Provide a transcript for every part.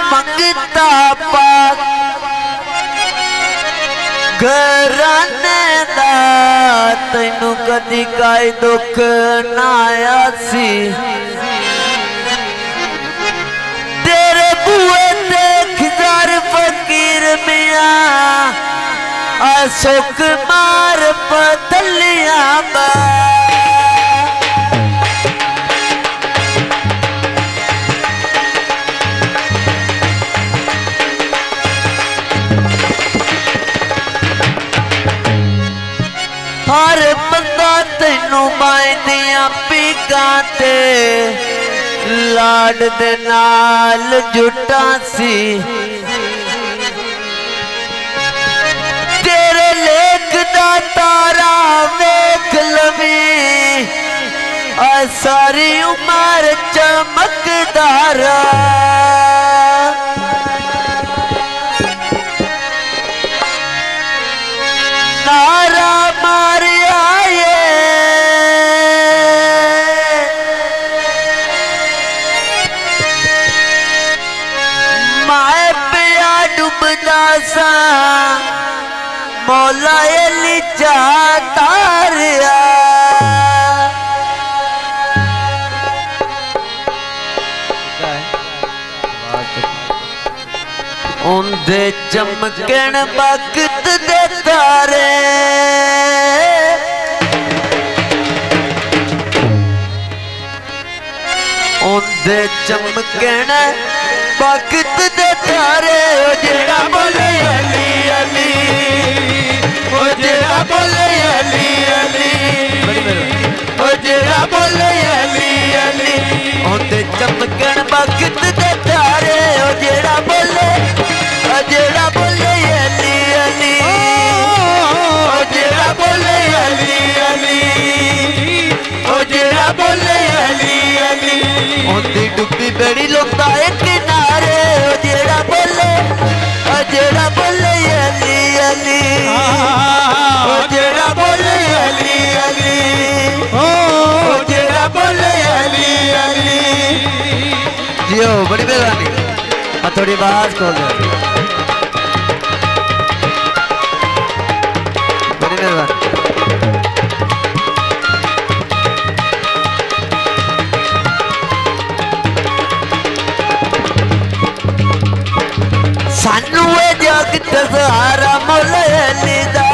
मंगता पाक घराने दा तैनू कदी काई दुख ना आया सी। तेरे बुए ते खिजार फकीर मियां अशोक मार पतलियां बा हर बंदा तेनू बांदियां पीगां ते लाड दे नाल जुटा सी। तेरे लेख दा तारा वेख लवी सारी उमर चमकदारा। नारा मारिया ये माए पिया डुबदा सा मौला अली तारिया। उन्दे चमकण वक्त दे तारे उन्दे चमकण वक्त दे तारे। ओ जेड़ा बोले अली अली ओ जेड़ा बोले अली अली ओ जेड़ा बोले अली अली उन्दे चमकण वक्त दे तारे। ओ जेड़ा बोले अली अली ओ जेड़ा बोले अली अली ओ जेड़ा बोले अली अली उन्दी डुब्बी बड़ी लुकदा है किनारे। ओ जेड़ा बोले अली अली ओ जेड़ा बोले अली अली ओ जेड़ा बोले अली अली। जियो बड़ी मेहरबानी थोड़ी आवाज खोल दे बड़ी मेहरबानी। सानू जगत सहारा मौला अली दा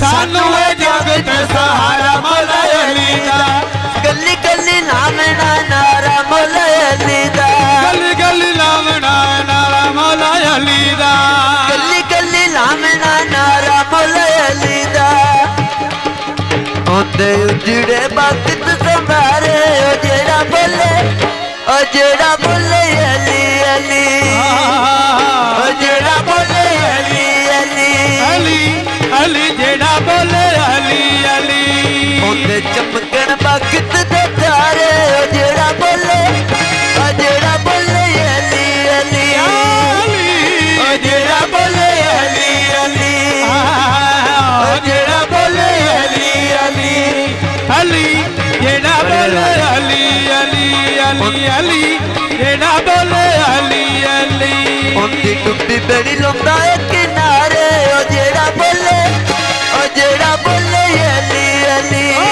सानू जगत सहारा मौला अली दा। गली गली लावना नारा मौला अली दा गली गली लावना नारा मौला अली दा गली गली लावना नारा मौला अली दा। उन्दे उजड़े वक्त संभारे ओ जेड़ा बोले अली अली ओ जेड़ा बोले अली अली अली अली जेड़ा बोले अली अली उन्दे चमकण वक्त दे तारे। ओ जेड़ा बोले अली अली ओ जेड़ा बोले अली अली ओ जेड़ा बोले अली अली अली जेड़ा बोले अली अली अली अली जेड़ा बोले अली अली उन्दी डुब्बी बड़ी लुकदा है किनारे। ओ जेड़ा बोले अली अली ओ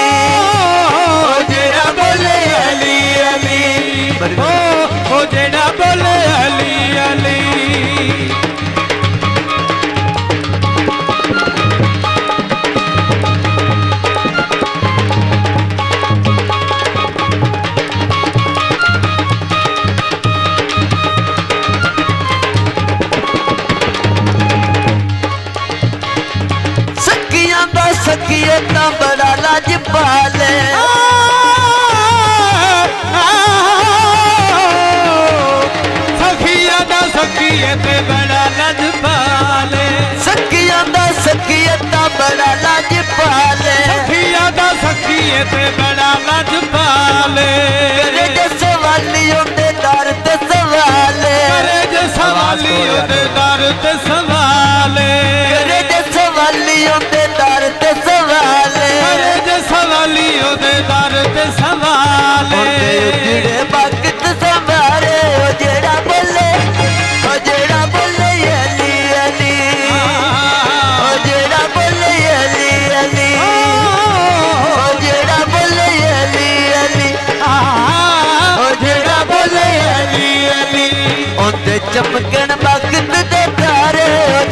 जेड़ा बोले अली अली ओ जेड़ा बोले अली अली। सखिए ता बड़ा लाजपाले सखिया दा सखिए ते बड़ा लजपाले सखिया दा सखिए ता बड़ा लाजपाले सखिया दा सखिए ते बड़ा लजपाले करे जे सवालियों दे दर ते सवाले करे जे सवालियों दे दर ते सवाले करे जे सवालियों दे दर ते सवाले करे जे सवालियों दे दर ते सवाले उजड़े वक्त संवारे ओ जेड़ा बोले अली अली ओ जेड़ा बोले अली अली ओ जेड़ा बोले अली अली ओ जेड़ा बोले अली अली ओते चमकन वक्त दे तारे ओ